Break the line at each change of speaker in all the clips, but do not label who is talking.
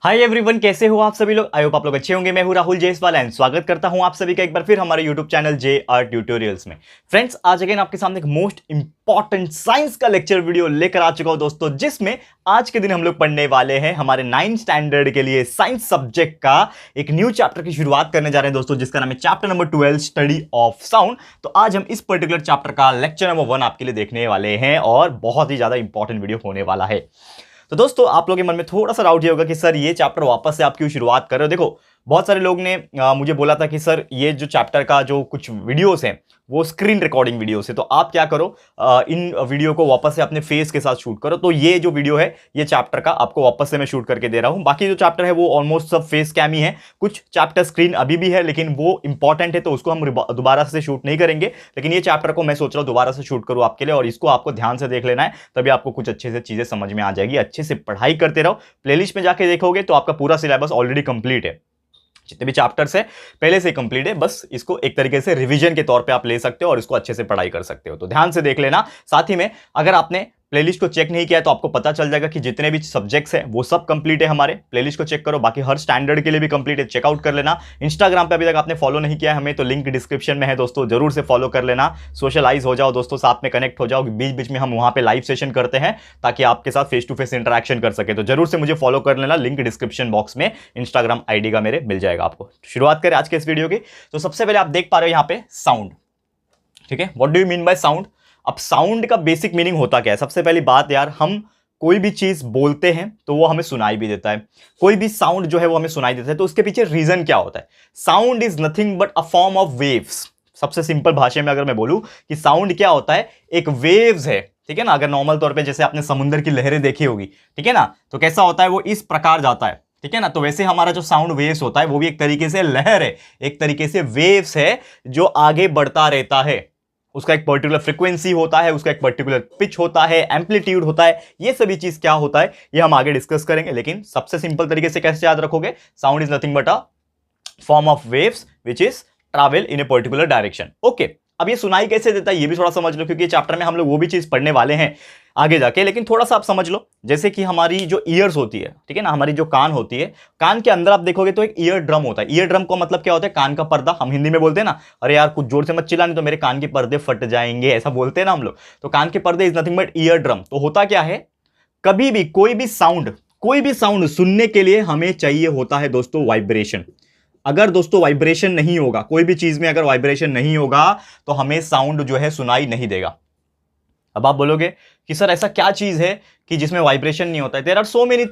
Hi everyone, कैसे हो आप सभी लोग। आई होप आप लोग अच्छे होंगे। मैं हूं राहुल जयसवाल एंड स्वागत करता हूं आप सभी का एक बार फिर हमारे यूट्यूब चैनल JR ट्यूटोरियल्स में। फ्रेंड्स, आज अगेन आपके सामने एक मोस्ट इंपॉर्टेंट साइंस का लेक्चर वीडियो लेकर आ चुका हूं दोस्तों, जिसमें आज के दिन हम लोग पढ़ने वाले हैं हमारे 9th स्टैंडर्ड के लिए साइंस सब्जेक्ट का एक न्यू चैप्टर की शुरुआत करने जा रहे हैं दोस्तों, जिसका नाम है chapter number 12 study of sound. तो आज हम इस पर्टिकुलर चैप्टर का लेक्चर नंबर 1 आपके लिए देखने वाले हैं और बहुत ही ज्यादा इंपॉर्टेंट वीडियो होने वाला है। तो दोस्तों, आप लोगों के मन में थोड़ा सा डाउट ये होगा कि सर ये चैप्टर वापस से आप क्यों शुरुआत कर रहे हो। देखो, बहुत सारे लोग ने मुझे बोला था कि सर ये जो चैप्टर का जो कुछ वीडियोस हैं वो स्क्रीन रिकॉर्डिंग वीडियोस है, तो आप क्या करो, इन वीडियो को वापस से अपने फेस के साथ शूट करो। तो ये जो वीडियो है ये चैप्टर का आपको वापस से मैं शूट करके दे रहा हूं। बाकी जो चैप्टर है वो ऑलमोस्ट सब फेस कैम ही है, कुछ चैप्टर स्क्रीन अभी भी है लेकिन वो इंपॉर्टेंट है तो उसको हम दोबारा से शूट नहीं करेंगे। लेकिन ये चैप्टर को मैं सोच रहा हूँ दोबारा से शूट करूँ आपके लिए, और इसको आपको ध्यान से देख लेना है, तभी आपको कुछ अच्छे से चीजें समझ में आ जाएगी। अच्छे से पढ़ाई करते रहो, प्लेलिस्ट में जाके देखोगे तो आपका पूरा सिलेबस ऑलरेडी कंप्लीट है, जितने भी चैप्टर्स है पहले से कंप्लीट है। बस इसको एक तरीके से रिवीजन के तौर पे आप ले सकते हो और इसको अच्छे से पढ़ाई कर सकते हो। तो ध्यान से देख लेना। साथ ही में अगर आपने प्लेलिस्ट को चेक नहीं किया है तो आपको पता चल जाएगा कि जितने भी सब्जेक्ट्स हैं वो सब कंप्लीट है हमारे। प्लेलिस्ट को चेक करो, बाकी हर स्टैंडर्ड के लिए भी कंप्लीट है, चेकआउट कर लेना। इंस्टाग्राम पे अभी तक आपने फॉलो नहीं किया है हमें तो लिंक डिस्क्रिप्शन में है दोस्तों, जरूर से फॉलो कर लेना। सोशलाइज हो जाओ दोस्तों, साथ में कनेक्ट हो जाओ। बीच बीच में हम वहां पे लाइव सेशन करते हैं ताकि आपके साथ फेस टू फेस इंटरेक्शन कर सके। तो जरूर से मुझे फॉलो कर लेना, लिंक डिस्क्रिप्शन बॉक्स में इंस्टाग्राम आईडी का मेरे मिल जाएगा आपको। शुरुआत करें आज के इस वीडियो की। तो सबसे पहले आप देख पा रहे हो यहाँ पे साउंड, ठीक है। What do you mean by sound. अब साउंड का बेसिक मीनिंग होता क्या है। सबसे पहली बात यार, हम कोई भी चीज बोलते हैं तो वो हमें सुनाई भी देता है, कोई भी साउंड जो है वो हमें सुनाई देता है। तो उसके पीछे रीजन क्या होता है। Sound is nothing but a form of waves. सबसे सिंपल भाषा में अगर मैं बोलूं कि साउंड क्या होता है, एक वेव्स है, ठीक है ना। अगर नॉर्मल तौर पे जैसे आपने समुद्र की लहरें देखी होगी, ठीक है ना, तो कैसा होता है वो इस प्रकार जाता है, ठीक है ना। तो वैसे हमारा जो साउंड वेव्स होता है वो भी एक तरीके से लहर है, एक तरीके से वेव्स है जो आगे बढ़ता रहता है। उसका एक पर्टिकुलर फ्रीक्वेंसी होता है, उसका एक पर्टिकुलर पिच होता है, एम्पलीट्यूड होता है। ये सभी चीज क्या होता है ये हम आगे डिस्कस करेंगे। लेकिन सबसे सिंपल तरीके से कैसे याद रखोगे, sound is nothing but a form of waves which is travel in a particular direction. Okay, अब ये सुनाई कैसे देता है ये भी थोड़ा समझ लो, क्योंकि चैप्टर में हम लोग वो भी चीज पढ़ने वाले हैं आगे जाके। लेकिन थोड़ा सा आप समझ लो, जैसे कि हमारी जो ईयर्स होती है, ठीक है ना, हमारी जो कान होती है, कान के अंदर आप देखोगे तो एक ईयर ड्रम होता है। ईयर ड्रम का मतलब क्या होता है, कान का पर्दा। हम हिंदी में बोलते हैं ना, अरे यार कुछ जोर से मत चिल्ला नहीं तो मेरे कान के पर्दे फट जाएंगे, ऐसा बोलते हैं ना हम लोग। तो कान के पर्दे is nothing but ear drum. तो होता क्या है, कभी भी कोई भी साउंड सुनने के लिए हमें चाहिए होता है दोस्तों वाइब्रेशन। अगर दोस्तों वाइब्रेशन नहीं होगा, कोई भी चीज में अगर वाइब्रेशन नहीं होगा तो हमें साउंड जो है सुनाई नहीं देगा। अब आप बोलोगे कि सर ऐसा क्या चीज है कि जिसमें वाइब्रेशन नहीं होता है। There are so many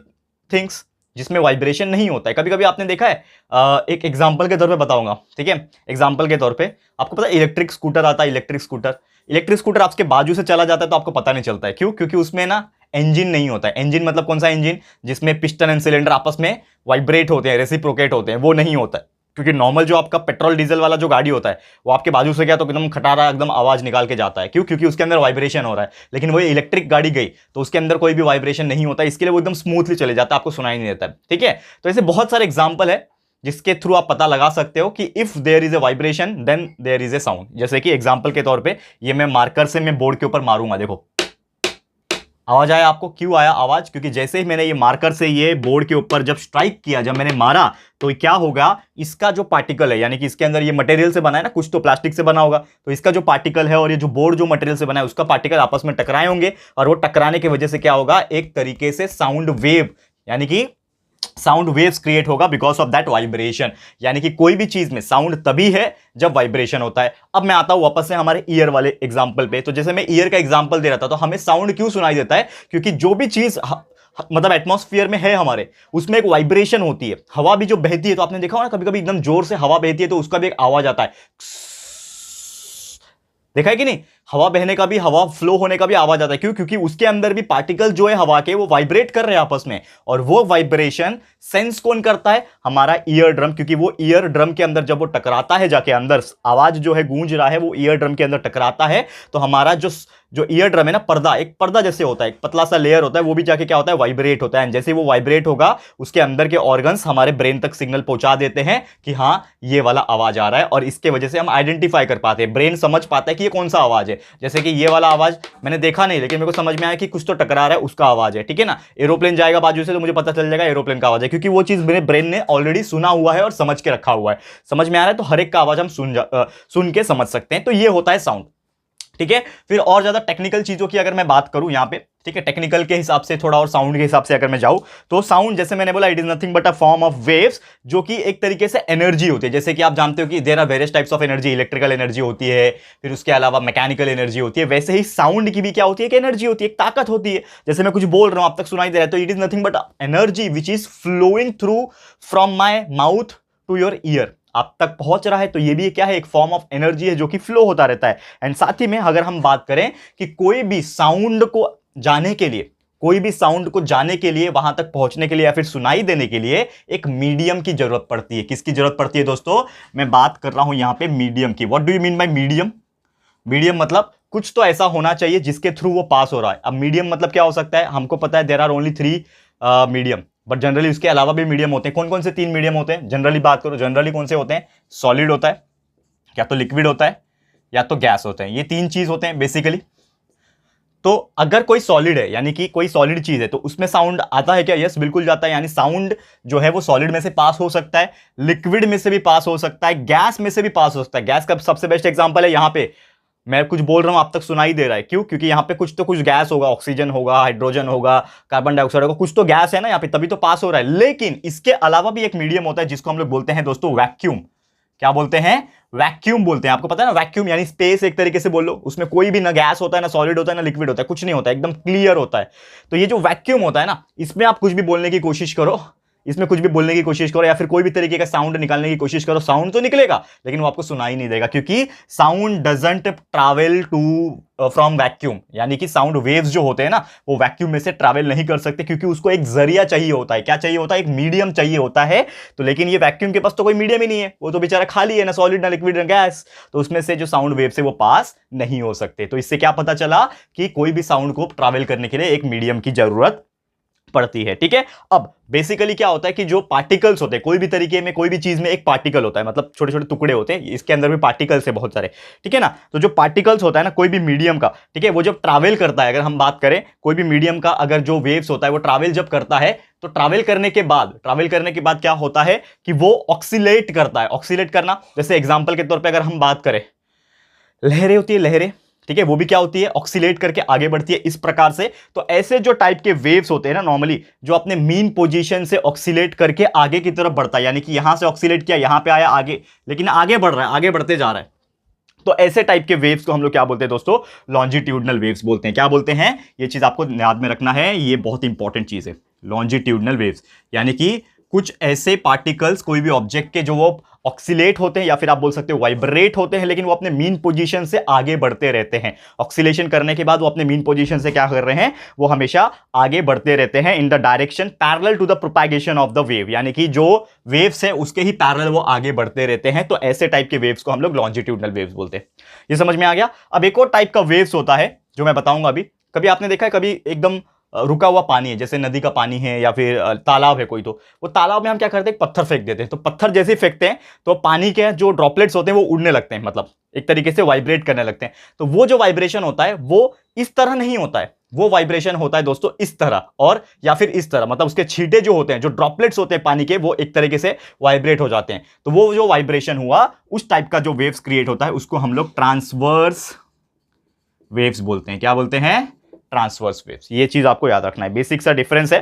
things जिसमें वाइब्रेशन नहीं होता है। कभी कभी आपने देखा है, एक एग्जांपल के तौर पे बताऊंगा, ठीक है। एग्जांपल के तौर पे आपको पता है इलेक्ट्रिक स्कूटर आता है, इलेक्ट्रिक स्कूटर आपके बाजू से चला जाता है तो आपको पता नहीं चलता है। क्यों? क्योंकि उसमें ना इंजन नहीं होता है। इंजन मतलब कौन सा इंजन, जिसमें पिस्टन एंड सिलेंडर आपस में वाइब्रेट होते हैं, रेसिप्रोकेट होते हैं, वो नहीं होता है। क्योंकि नॉर्मल जो आपका पेट्रोल डीजल वाला जो गाड़ी होता है वो आपके बाजू से गया तो एकदम खटारा एकदम आवाज निकाल के जाता है। क्यों? क्योंकि उसके अंदर वाइब्रेशन हो रहा है। लेकिन वो इलेक्ट्रिक गाड़ी गई तो उसके अंदर कोई भी वाइब्रेशन नहीं होता, इसके लिए वो एकदम स्मूथली चले जाता है, आपको सुनाई नहीं देता है, ठीक है। तो ऐसे बहुत सारे एग्जाम्पल है जिसके थ्रू आप पता लगा सकते हो कि if there is a vibration then there is a sound. जैसे कि एग्जाम्पल के तौर पर ये मैं मार्कर से मैं बोर्ड के ऊपर मारूंगा, देखो आवाज आया आपको। क्यों आया आवाज? क्योंकि जैसे ही मैंने ये मार्कर से ये बोर्ड के ऊपर जब स्ट्राइक किया, जब मैंने मारा, तो क्या होगा, इसका जो पार्टिकल है, यानी कि इसके अंदर ये मटेरियल से बना है ना, कुछ तो प्लास्टिक से बना होगा, तो इसका जो पार्टिकल है और ये जो बोर्ड जो मटेरियल से बना है उसका पार्टिकल आपस में टकराए होंगे, और वो टकराने की वजह से क्या होगा, एक तरीके से साउंड वेव, यानी कि साउंड वेव्स क्रिएट होगा बिकॉज ऑफ दैट वाइब्रेशन। यानी कि कोई भी चीज में साउंड तभी है जब वाइब्रेशन होता है। अब मैं आता हूं वापस से हमारे ईयर वाले एग्जांपल पे। तो जैसे मैं ईयर का एग्जांपल दे रहा था, तो हमें साउंड क्यों सुनाई देता है, क्योंकि जो भी चीज मतलब एटमॉस्फेयर में है हमारे, उसमें एक वाइब्रेशन होती है। हवा भी जो बहती है, तो आपने देखा होगा ना कभी कभी एकदम जोर से हवा बहती है तो उसका भी एक आवाज आता है, देखा है कि नहीं। हवा बहने का भी, हवा फ्लो होने का भी आवाज आता है। क्यों? क्योंकि उसके अंदर भी पार्टिकल जो है हवा के वो वाइब्रेट कर रहे हैं आपस में, और वो वाइब्रेशन सेंस कौन करता है, हमारा ईयर ड्रम। क्योंकि वो ईयर ड्रम के अंदर जब वो टकराता है, जाके अंदर आवाज जो है गूंज रहा है वो ईयर ड्रम के अंदर टकराता है, तो हमारा जो ईयर ड्रम है ना, पर्दा, एक पर्दा जैसे होता है, एक पतला सा लेयर होता है, वो भी जाके क्या होता है, वाइब्रेट होता है। जैसे वो वाइब्रेट होगा उसके अंदर के ऑर्गन्स हमारे ब्रेन तक सिग्नल पहुंचा देते हैं कि हाँ ये वाला आवाज आ रहा है, और इसके वजह से हम आइडेंटिफाई कर पाते हैं, ब्रेन समझ पाता है कि ये कौन सा आवाज है। है। जैसे कि ये वाला आवाज मैंने देखा नहीं, लेकिन मेरे को समझ में आया कि कुछ तो टकरा रहा है, उसका आवाज है, ठीक है ना। एरोप्लेन जाएगा बाजू से तो मुझे पता चल जाएगा एरोप्लेन का आवाज है, क्योंकि वो चीज मेरे ब्रेन ने ऑलरेडी सुना हुआ है और समझ के रखा हुआ है। समझ में आ रहा है, तो हर एक का आवाज हम सुन के समझ सकते हैं। तो ये होता है साउंड, ठीक है। फिर और ज्यादा टेक्निकल चीजों की अगर मैं बात करूं यहां पे, ठीक है, टेक्निकल के हिसाब से थोड़ा और साउंड के हिसाब से अगर मैं जाऊं, तो साउंड जैसे मैंने बोला it is nothing but a form of waves, जो कि एक तरीके से एनर्जी होती है। जैसे कि आप जानते हो कि there are various types of energy, electrical energy होती है, फिर उसके अलावा मैकेनिकल एनर्जी होती है। वैसे ही साउंड की भी क्या होती है, कि एनर्जी होती है, एक ताकत होती है। जैसे मैं कुछ बोल रहा हूं, आप तक सुनाई दे रहा है, तो it is nothing but energy which is flowing through from my mouth to your ear. आप तक पहुंच रहा है, तो ये भी क्या है, एक फॉर्म ऑफ एनर्जी है जो कि फ्लो होता रहता है। एंड साथ ही में अगर हम बात करें कि कोई भी साउंड को जाने के लिए, कोई भी साउंड को जाने के लिए, वहां तक पहुंचने के लिए या फिर सुनाई देने के लिए एक मीडियम की जरूरत पड़ती है। किसकी जरूरत पड़ती है दोस्तों, मैं बात कर रहा हूं यहां पे मीडियम की। What do you mean by medium? Medium मतलब कुछ तो ऐसा होना चाहिए जिसके थ्रू वो पास हो रहा है। अब मीडियम मतलब क्या हो सकता है, हमको पता है there are only 3 medium, but generally उसके अलावा भी मीडियम होते हैं। कौन कौन से 3 मीडियम होते हैं जनरली बात करो, जनरली कौन से होते हैं? सॉलिड होता है, या तो लिक्विड होता है, या तो गैस होते हैं। ये 3 चीज होते हैं बेसिकली। तो अगर कोई सॉलिड है, यानी कि कोई सॉलिड चीज है, तो उसमें साउंड आता है क्या? यस, बिल्कुल जाता है। यानी साउंड जो है वो सॉलिड में से पास हो सकता है, लिक्विड में से भी पास हो सकता है, गैस में से भी पास हो सकता है। गैस का सबसे बेस्ट एग्जांपल है यहां पे मैं कुछ बोल रहा हूं, आप तक सुनाई दे रहा है, क्यों? क्योंकि यहां पे कुछ तो कुछ गैस होगा, ऑक्सीजन होगा, हाइड्रोजन होगा, कार्बन डाइऑक्साइड होगा, कुछ तो गैस है ना यहाँ पे, तभी तो पास हो रहा है। लेकिन इसके अलावा भी एक मीडियम होता है जिसको हम लोग बोलते हैं दोस्तों वैक्यूम। क्या बोलते हैं? वैक्यूम बोलते हैं। आपको पता है ना, वैक्यूम यानी स्पेस एक तरीके से बोल लो। उसमें कोई भी ना गैस होता है, ना सॉलिड होता है, ना लिक्विड होता है, कुछ नहीं होता है, एकदम क्लियर होता है। तो ये जो वैक्यूम होता है ना, इसमें आप कुछ भी बोलने की कोशिश करो, इसमें कुछ भी बोलने की कोशिश करो, या फिर कोई भी तरीके का साउंड निकालने की कोशिश करो, साउंड तो निकलेगा लेकिन वो आपको सुनाई नहीं देगा, क्योंकि sound doesn't travel to from vacuum. यानी कि साउंड वेव्स जो होते हैं ना, वो वैक्यूम में से ट्रैवल नहीं कर सकते, क्योंकि उसको एक जरिया चाहिए होता है। क्या चाहिए होता है? एक मीडियम चाहिए होता है। तो लेकिन ये वैक्यूम के पास तो कोई मीडियम ही नहीं है, वो तो बेचारा खाली है, ना सॉलिड, ना लिक्विड, ना गैस। तो उसमें से जो साउंड वेव से वो पास नहीं हो सकते। तो इससे क्या पता चला कि कोई भी साउंड को ट्रैवल करने के लिए एक मीडियम की जरूरत पड़ती है, ठीक है। अब बेसिकली क्या होता है कि जो पार्टिकल्स होते हैं, कोई भी तरीके में, कोई भी चीज में एक पार्टिकल होता है, मतलब छोटे छोटे टुकड़े होते हैं, इसके अंदर भी पार्टिकल्स है बहुत सारे, ठीक है ना। तो जो पार्टिकल्स होता है ना कोई भी मीडियम का, ठीक है, वो जब ट्रैवल करता है, अगर हम बात करें कोई भी मीडियम का, अगर जो वेव्स होता है वो ट्रैवल जब करता है, तो ट्रैवल करने के बाद क्या होता है कि वो ऑक्सीलेट करता है। ऑक्सीलेट करना, जैसे एग्जांपल के तौर पे अगर हम बात करें, लहरें होती है, लहरें, ठीक है, वो भी क्या होती है? ऑक्सीलेट करके आगे बढ़ती है इस प्रकार से। तो ऐसे जो टाइप के वेव्स होते हैं ना, नॉर्मली जो अपने मीन पोजीशन से ऑक्सीलेट करके आगे की तरफ बढ़ता है, यानी कि यहां से ऑक्सीलेट किया, यहां पे आया आगे, लेकिन आगे बढ़ रहा है, आगे बढ़ते जा रहा है। तो ऐसे टाइप के वेव्स को हम लोग क्या बोलते हैं दोस्तों? लॉन्जिट्यूडनल वेव्स बोलते हैं। क्या बोलते हैं? ये चीज आपको याद में रखना है, ये बहुत इंपॉर्टेंट चीज है। लॉन्जिट्यूडनल वेव्स यानी कि कुछ ऐसे पार्टिकल्स कोई भी ऑब्जेक्ट के जो वो ऑक्सीलेट होते हैं, या फिर आप बोल सकते हो वाइब्रेट होते हैं, लेकिन वो अपने मीन पोजीशन से आगे बढ़ते रहते हैं। ऑक्सीलेशन करने के बाद वो अपने मीन पोजीशन से क्या कर रहे हैं? वो हमेशा आगे बढ़ते रहते हैं in the direction parallel to the propagation of the wave, यानी कि जो वेव्स है उसके ही पैरेलल वो आगे बढ़ते रहते हैं। तो ऐसे टाइप के वेव्स को हम लोग लॉन्जिट्यूडनल वेव्स बोलते हैं। ये समझ में आ गया? अब एक और टाइप का वेव्स होता है जो मैं बताऊंगा अभी। कभी आपने देखा है, कभी एकदम रुका हुआ पानी है, जैसे नदी का पानी है या फिर तालाब है कोई, तो वो तालाब में हम क्या करते हैं? पत्थर फेंक देते हैं। तो पत्थर जैसे ही फेंकते हैं तो पानी के जो ड्रॉपलेट्स होते हैं वो उड़ने लगते हैं, मतलब एक तरीके से वाइब्रेट करने लगते हैं। तो वो जो वाइब्रेशन होता है वो इस तरह नहीं होता है, वो वाइब्रेशन होता है दोस्तों इस तरह, और या फिर इस तरह, मतलब उसके छींटे जो होते हैं, जो ड्रॉपलेट्स होते हैं पानी के, वो एक तरीके से वाइब्रेट हो जाते हैं। तो वो जो वाइब्रेशन हुआ, उस टाइप का जो वेव्स क्रिएट होता है, उसको हम लोग ट्रांसवर्स वेव्स बोलते हैं। क्या बोलते हैं? Transverse waves. ये चीज आपको याद रखना है, बेसिक सा डिफरेंस है।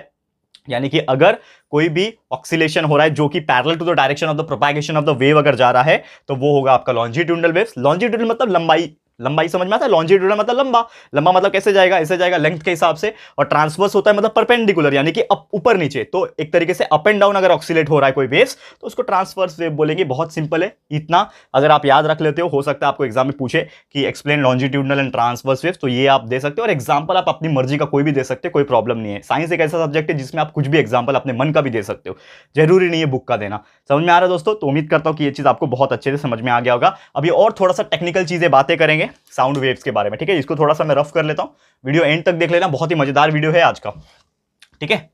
यानी कि अगर कोई भी ऑक्सीलेशन हो रहा है जो कि parallel to the direction of the propagation of the wave अगर जा रहा है, तो वो होगा आपका लॉन्जिट्यूडनल वेव्स। लॉन्जिट्यूडनल मतलब लंबाई, लंबाई समझ में आता है? लॉन्जिट्यूडनल मतलब लंबा, लंबा मतलब कैसे जाएगा? ऐसे जाएगा लेंथ के हिसाब से। और ट्रांसवर्स होता है मतलब परपेंडिकुलर, यानी कि ऊपर नीचे। तो एक तरीके से अप एंड डाउन अगर ऑक्सीलेट हो रहा है कोई वेव्स, तो उसको ट्रांसवर्स वेव बोलेंगे। बहुत सिंपल है, इतना अगर आप याद रख लेते हो सकता है आपको एग्जाम में पूछे कि explain longitudinal and transverse waves, तो ये आप दे सकते हो। और एग्जाम्पल आप अपनी मर्जी का कोई भी दे सकते हो, कोई प्रॉब्लम नहीं है। साइंस एक ऐसा सब्जेक्ट है जिसमें आप कुछ भी एग्जाम्पल अपने मन का भी दे सकते हो, जरूरी नहीं है बुक का देना। समझ में आ रहा है दोस्तों? तो उम्मीद करता हूं कि ये चीज आपको बहुत अच्छे से समझ में आ गया होगा। अभी और थोड़ा सा टेक्निकल चीजें बातें करेंगे साउंड वेव्स के बारे में, ठीक है। इसको थोड़ा सा मैं रफ कर लेता हूं, वीडियो एंड तक देख लेना, बहुत ही मजेदार वीडियो है आज का, ठीक है।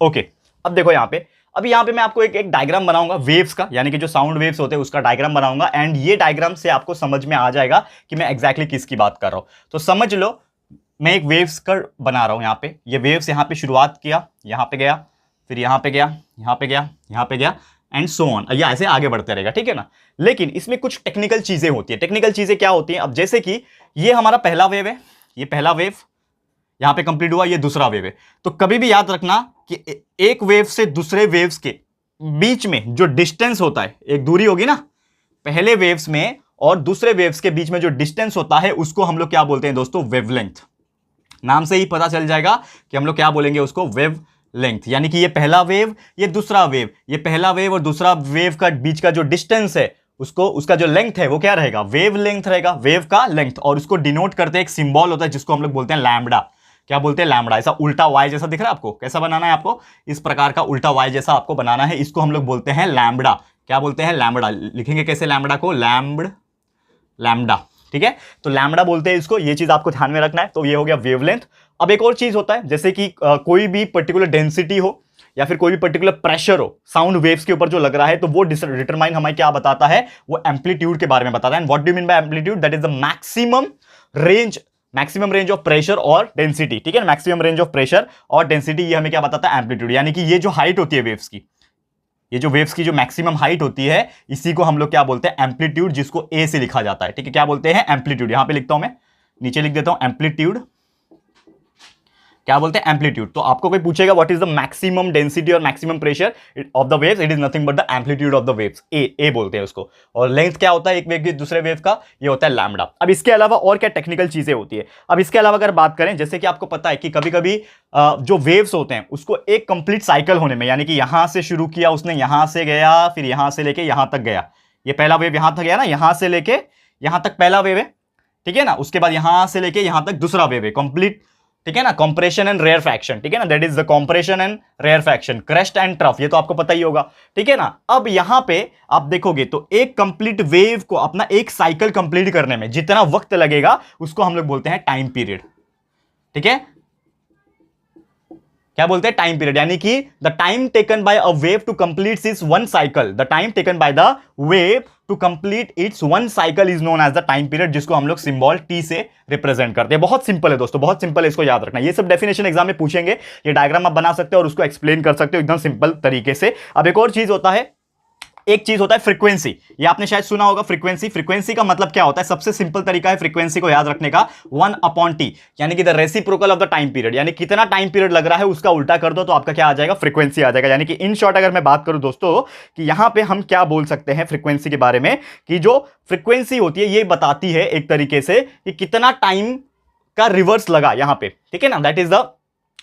ओके, अब देखो यहाँ पे, अभी यहाँ पे मैं आपको एक डायग्राम बनाऊंगा वेव्स का, यानी कि जो साउंड वेव्स होते हैं उसका डायग्राम बनाऊंगा, एंड ये डायग्राम से आपको समझ में आ जाएगा कि मैं एग्जैक्टली किसकी बात कर रहा हूं। तो समझ लो, मैं एक वेव्स का बना रहा हूं। यहाँ पे ये वेव्स यहाँ पे शुरुआत किया, यहाँ पे गया, फिर यहाँ पे गया, यहाँ पे गया, यहाँ पे गया, एंड सो ऑन, या ऐसे आगे बढ़ते रहेगा, ठीक है ना। लेकिन इसमें कुछ टेक्निकल चीजें होती है। टेक्निकल चीजें क्या होती हैं? अब जैसे कि ये हमारा पहला वेव है, ये पहला वेव यहां पे कंप्लीट हुआ, ये दूसरा वेव है। तो कभी भी याद रखना कि एक वेव से दूसरे वेव्स के बीच में जो डिस्टेंस होता है, एक दूरी होगी ना पहले वेव्स में और दूसरे वेव्स के बीच में जो डिस्टेंस होता है, उसको हम लोग क्या बोलते हैं दोस्तों? वेवलेंथ। नाम से ही पता चल जाएगा कि हम लोग क्या बोलेंगे उसको, वेव लेंथ। यानी कि ये पहला वेव, ये दूसरा वेव, ये पहला वेव और दूसरा वेव का बीच का जो डिस्टेंस है, उसको, उसका जो लेंथ है वो क्या रहेगा? वेव लेंथ रहेगा, वेव का लेंथ। और उसको डिनोट करते हैं, एक सिंबल होता है जिसको हम लोग बोलते हैं लैम्बडा। क्या बोलते हैं? लैम्बडा। ऐसा उल्टा वाई जैसा दिख रहा है आपको? कैसा बनाना है आपको? इस प्रकार का उल्टा वाई जैसा आपको बनाना है। इसको हम लोग बोलते हैं लैम्बडा। क्या बोलते हैं? लैम्बडा। लिखेंगे कैसे लैम्बडा को? लैम्बडा, ठीक है। तो लैम्बडा बोलते हैं इसको, ये चीज आपको ध्यान में रखना है। तो ये हो गया वेवलेंथ। अब एक और चीज होता है, जैसे कि कोई भी पर्टिकुलर डेंसिटी हो या फिर कोई भी पर्टिकुलर प्रेशर हो साउंड वेव्स के ऊपर जो लग रहा है, तो वो डिटरमाइन हमें क्या बताता है? वो एम्पलीट्यूड के बारे में बताता है। And what do you mean by amplitude? That is the maximum range of pressure और डेंसिटी, ठीक है। मैक्सिमम रेंज ऑफ प्रेशर और डेंसिटी, ये हमें क्या बताता है? एम्पलीट्यूड। यानी कि ये जो हाइट होती है वेव्स की, ये जो वेव्स की जो मैक्सिमम हाइट होती है, इसी को हम लोग क्या बोलते हैं? एम्पलीट्यूड, जिसको ए से लिखा जाता है, ठीक है। क्या बोलते हैं? एम्पलीट्यूड। यहां पे लिखता हूं मैं, नीचे लिख देता हूं एम्पलीट्यूड। क्या बोलते हैं? एम्पलीट्यूड। तो आपको कोई पूछेगा what is the maximum density और maximum pressure of the waves, it is nothing but the amplitude of the waves. A बोलते हैं उसको। और लेंथ क्या होता है एक वेव के दूसरे वेव का? ये होता है लैम्बडा। अब इसके अलावा और क्या टेक्निकल चीजें होती है? अब इसके अलावा अगर बात करें, जैसे कि आपको पता है कि कभी कभी जो वेव्स होते हैं उसको एक कंप्लीट साइकिल होने में, यानी कि यहां से शुरू किया उसने, यहां से गया, फिर यहां से लेके यहां तक गया। ये पहला वेव यहां तक गया ना, यहां से लेके यहां तक पहला वेव है, ठीक है ना। उसके बाद यहां से लेके यहां तक दूसरा वेव है, कंप्लीट, ठीक है ना। कंप्रेशन एंड रेयर फ्रैक्शन, ठीक है ना। That is the compression and rarefaction, crest and trough, ये तो आपको पता ही होगा, ठीक है ना। अब यहां पे आप देखोगे तो एक कंप्लीट वेव को अपना एक साइकिल कंप्लीट करने में जितना वक्त लगेगा, उसको हम लोग बोलते हैं टाइम पीरियड, ठीक है। क्या बोलते हैं? Time period. यानी कि the time taken by a wave to complete its one cycle, the time taken by the wave to complete its one cycle is known as the time period, जिसको हम लोग सिंबल टी से represent करते हैं। बहुत simple है दोस्तों, बहुत सिंपल है, इसको याद रखना। ये सब डेफिनेशन एग्जाम में पूछेंगे, ये डायग्राम आप बना सकते हो और उसको एक्सप्लेन कर सकते हो एकदम सिंपल तरीके से। अब एक और चीज होता है, एक चीज होता है फ्रीक्वेंसी। ये आपने शायद सुना होगा, फ्रीक्वेंसी। फ्रीक्वेंसी का मतलब क्या होता है? सबसे सिंपल तरीका है फ्रीक्वेंसी को याद रखने का, 1/t, यानी कि the reciprocal of the time period. यानी कितना टाइम पीरियड लग रहा है उसका उल्टा कर दो तो आपका क्या आ जाएगा? फ्रीक्वेंसी आ जाएगा। यानी कि इन शॉर्ट अगर मैं बात करूं दोस्तों कि यहां पे हम क्या बोल सकते हैं फ्रीक्वेंसी के बारे में, कि जो फ्रीक्वेंसी होती है ये बताती है एक तरीके से कि कितना टाइम का रिवर्स लगा यहां पे, ठीक है ना। दैट इज द,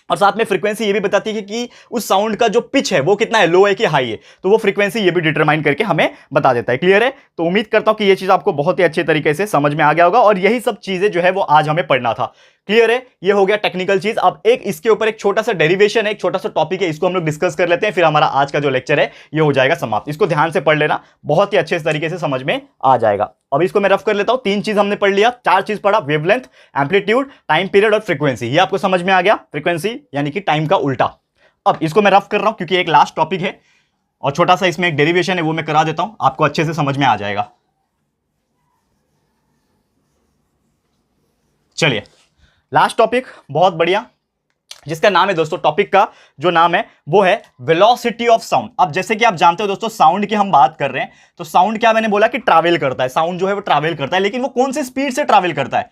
और साथ में फ्रीक्वेंसी ये भी बताती है कि उस साउंड का जो पिच है वो कितना है, लो है कि हाई है। तो वो फ्रीक्वेंसी ये भी डिटरमाइन करके हमें बता देता है। क्लियर है? तो उम्मीद करता हूं कि ये चीज आपको बहुत ही अच्छे तरीके से समझ में आ गया होगा, और यही सब चीजें जो है वो आज हमें पढ़ना था। क्लियर है? ये हो गया टेक्निकल चीज। अब एक इसके ऊपर एक छोटा सा डेरिवेशन है, एक छोटा सा टॉपिक है, इसको हम लोग डिस्कस कर लेते हैं, फिर हमारा आज का जो लेक्चर है ये हो जाएगा समाप्त। इसको ध्यान से पढ़ लेना, बहुत ही अच्छे तरीके से समझ में आ जाएगा। अब इसको मैं रफ कर लेता हूं। 3 चीज हमने पढ़ लिया, 4 चीज पढ़ा, वेवलेंथ, एम्पलीट्यूड, टाइम पीरियड और फ्रीक्वेंसी। ये आपको समझ में आ गया, फ्रीक्वेंसी यानी कि टाइम का उल्टा। अब इसको मैं रफ कर रहा हूं क्योंकि एक लास्ट टॉपिक है और छोटा सा इसमें एक डेरिवेशन है, वो मैं करा देता हूं, आपको अच्छे से समझ में आ जाएगा। चलिए, लास्ट टॉपिक बहुत बढ़िया, जिसका नाम है दोस्तों, टॉपिक का जो नाम है वो है वेलोसिटी ऑफ साउंड। अब जैसे कि आप जानते हो दोस्तों, साउंड की हम बात कर रहे हैं, तो साउंड क्या, मैंने बोला कि ट्रैवल करता है, साउंड जो है वो ट्रैवल करता है, लेकिन वो कौन से स्पीड से ट्रैवल करता है?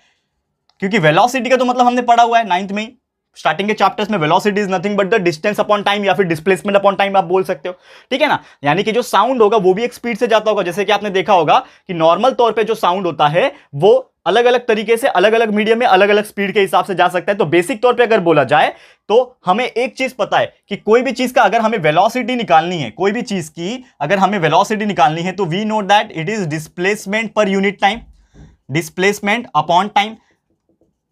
क्योंकि वेलोसिटी का तो मतलब हमने पढ़ा हुआ है 9th में ही, स्टार्टिंग के चैप्टर्स में। Velocity is nothing but the distance upon time, या फिर डिस्प्लेसमेंट अपॉन टाइम आप बोल सकते हो, ठीक है ना। यानी कि जो साउंड होगा वो भी एक स्पीड से जाता होगा। जैसे कि आपने देखा होगा कि नॉर्मल तौर पे जो साउंड होता है वो अलग अलग तरीके से, अलग अलग मीडियम में, अलग अलग स्पीड के हिसाब से जा सकता है। तो बेसिक तौर पे अगर बोला जाए तो हमें एक चीज पता है कि कोई भी चीज का अगर हमें वेलोसिटी निकालनी है, कोई भी चीज की अगर हमें वेलोसिटी निकालनी है, तो we know that it is displacement per unit time, displacement upon time.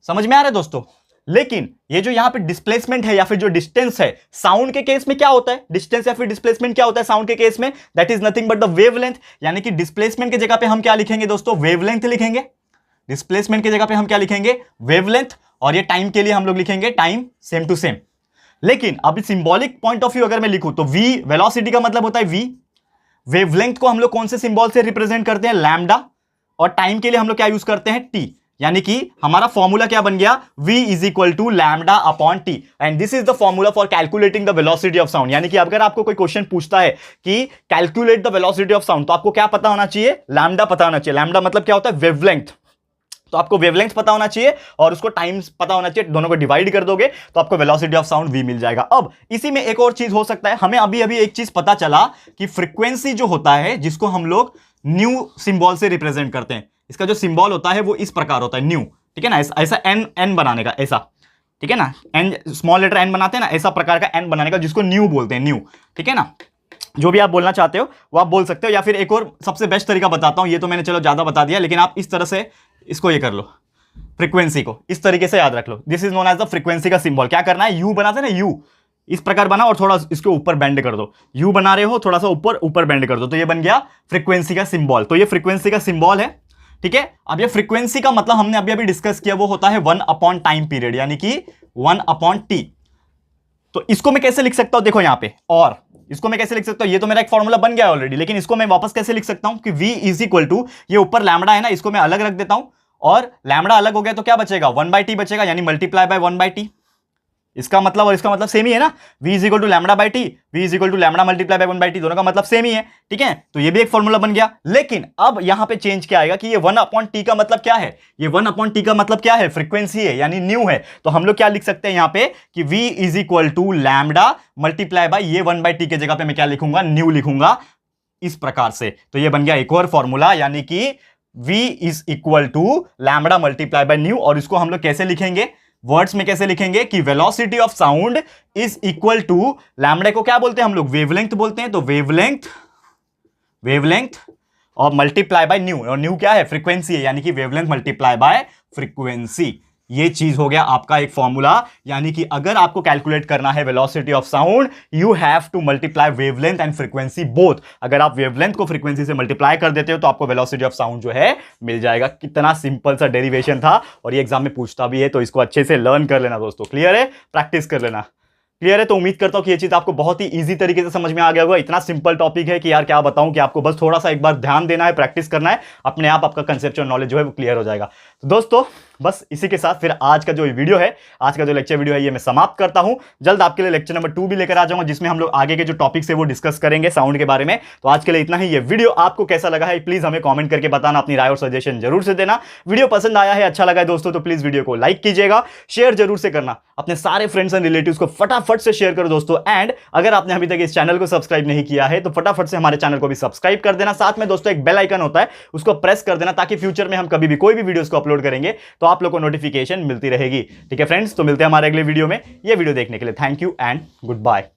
समझ में आ रहा है दोस्तों? लेकिन ये जो यहां पे डिस्प्लेसमेंट है या फिर जो डिस्टेंस है, साउंड के केस में क्या होता है? डिस्टेंस या फिर डिस्प्लेसमेंट क्या होता है साउंड के केस में? That is nothing but the wavelength. यानी कि डिस्प्लेसमेंट की जगह पे हम क्या लिखेंगे दोस्तों? वेवलेंथ लिखेंगे। डिस्प्लेसमेंट की जगह पे हम क्या लिखेंगे? वेवलेंथ। और ये टाइम के लिए हम लोग लिखेंगे टाइम सेम टू सेम। लेकिन अभी सिंबॉलिक पॉइंट ऑफ व्यू अगर मैं लिखूं तो v वेलोसिटी का मतलब होता है v, वेवलेंथ को हम लोग कौन से सिंबल से रिप्रेजेंट करते हैं, लैम्डा, और टाइम के लिए हम लोग क्या यूज करते हैं, t। यानी कि हमारा फॉर्मूला क्या बन गया, v is equal to lambda upon T, and this is the formula for calculating the velocity of sound. यानी कि अगर आपको कोई क्वेश्चन पूछता है कि calculate the velocity of sound, तो आपको क्या पता होना चाहिए, लैम्डा पता होना चाहिए। लैम्डा मतलब क्या होता है, वेवलेंथ। तो आपको वेवलेंथ पता होना चाहिए और उसको टाइम पता होना चाहिए, दोनों को डिवाइड कर दोगे तो आपको वेलोसिटी ऑफ साउंड v मिल जाएगा। अब इसी में एक और चीज हो सकता है, हमें अभी अभी एक चीज पता चला कि फ्रीक्वेंसी जो होता है, जिसको हम लोग न्यू सिंबल से रिप्रेजेंट करते हैं, इसका जो सिंबल होता है वो इस प्रकार होता है, न्यू, ठीक है ना, ऐसा एन बनाने का, ऐसा, ठीक है ना, एन स्मॉल लेटर एन बनाते हैं ना, ऐसा प्रकार का एन बनाने का, जिसको न्यू बोलते हैं, न्यू, ठीक है ना। जो भी आप बोलना चाहते हो वो आप बोल सकते हो, या फिर एक और सबसे बेस्ट तरीका बताता हूं, ये तो मैंने चलो ज्यादा बता दिया, लेकिन आप इस तरह से इसको ये कर लो, फ्रीक्वेंसी को इस तरीके से याद रख लो, this is known as the frequency का सिंबल। क्या करना है, यू बनाते हैं ना, यू इस प्रकार बना और थोड़ा इसके ऊपर बेंड कर दो, यू बना रहे हो, थोड़ा सा ऊपर बेंड कर दो, तो ये बन गया फ्रीक्वेंसी का सिंबल। तो ये फ्रीक्वेंसी का सिंबल है, ठीक है। अब ये फ्रीक्वेंसी का मतलब हमने अभी अभी डिस्कस किया, वो होता है 1 अपॉन टाइम पीरियड, यानी कि 1 अपॉन टी। तो इसको मैं कैसे लिख सकता हूं, देखो यहां पे, और इसको मैं कैसे लिख सकता हूं, ये तो मेरा एक फॉर्मूला बन गया है ऑलरेडी, लेकिन इसको मैं वापस कैसे लिख सकता हूं कि v इज इक्वल टू, ये ऊपर लैम्डा है ना, इसको मैं अलग रख देता हूं, और लैम्डा अलग हो गया तो क्या बचेगा, 1/t बचेगा, यानी मल्टीप्लाई बाय 1/t। इसका मतलब और इसका मतलब सेम ही है ना, v is equal to lambda by T, v is equal to lambda multiply by 1/t, दोनों का मतलब सेम ही है, ठीक है। तो ये भी एक फॉर्मूला बन गया। लेकिन अब यहां पे चेंज क्या आएगा कि ये 1 अपॉन टी का मतलब क्या है, ये 1 अपॉन टी का मतलब क्या है, फ्रीक्वेंसी है, यानी न्यू है। तो हम लोग क्या लिख सकते हैं यहां पे कि v is equal to lambda multiply by ये 1/t के जगह पे मैं क्या लिखूंगा, न्यू लिखूंगा, इस प्रकार से। तो ये बन गया एक और फॉर्मूला, यानी कि v is equal to lambda multiply by nu. और इसको हम लोग कैसे लिखेंगे, वर्ड्स में कैसे लिखेंगे कि velocity of sound is equal to, lambda को क्या बोलते हैं हम लोग, वेवलेंथ बोलते हैं, तो वेवलेंथ और मल्टीप्लाई बाय न्यू, और न्यू क्या है, फ्रीक्वेंसी है, यानी कि वेवलेंथ मल्टीप्लाई बाय फ्रीक्वेंसी। ये चीज हो गया आपका एक फॉर्मूला। यानी कि अगर आपको कैलकुलेट करना है velocity of sound, you have to multiply wavelength and frequency both. अगर आप वेवलेंथ को फ्रीक्वेंसी से मल्टीप्लाई कर देते हो तो आपको वेलोसिटी ऑफ साउंड जो है मिल जाएगा। कितना सिंपल सा डेरिवेशन था, और ये एग्जाम में पूछता भी है, तो इसको अच्छे से लर्न कर लेना दोस्तों। क्लियर है, प्रैक्टिस कर लेना। क्लियर है, तो उम्मीद करता हूं कि ये चीज आपको बहुत ही इजी तरीके से समझ में आ गया होगा। इतना सिंपल टॉपिक है कि यार क्या बताऊं, कि आपको बस थोड़ा सा एक बार ध्यान देना है, प्रैक्टिस करना है, अपने आप आपका कंसेप्चुअल नॉलेज जो है वो क्लियर हो जाएगा। तो दोस्तों बस इसी के साथ फिर आज का जो वीडियो है, आज का जो लेक्चर वीडियो है, ये मैं समाप्त करता हूं। जल्द आपके लिए लेक्चर नंबर 2 भी लेकर आ जाऊंगा, जिसमें हम लोग आगे के जो टॉपिक्स है वो डिस्कस करेंगे साउंड के बारे में। तो आज के लिए इतना ही। ये वीडियो आपको कैसा लगा है प्लीज हमें कमेंट करके बताना, अपनी राय और सजेशन जरूर से देना। वीडियो पसंद आया है, अच्छा लगा है दोस्तों, तो प्लीज वीडियो को लाइक कीजिएगा, शेयर जरूर से करना, अपने सारे फ्रेंड्स एंड रिलेटिव्स को फटाफट से शेयर करो दोस्तों। एंड अगर आपने अभी तक इस चैनल को सब्सक्राइब नहीं किया है तो फटाफट से हमारे चैनल को भी सब्सक्राइब कर देना। साथ में दोस्तों एक बेल आइकन होता है, उसको प्रेस कर देना, ताकि फ्यूचर में हम कभी भी कोई भी वीडियोस को अपलोड करेंगे तो आप लोग को नोटिफिकेशन मिलती रहेगी। ठीक है फ्रेंड्स, तो मिलते हैं हमारे अगले वीडियो में। ये वीडियो देखने के लिए thank you and good bye.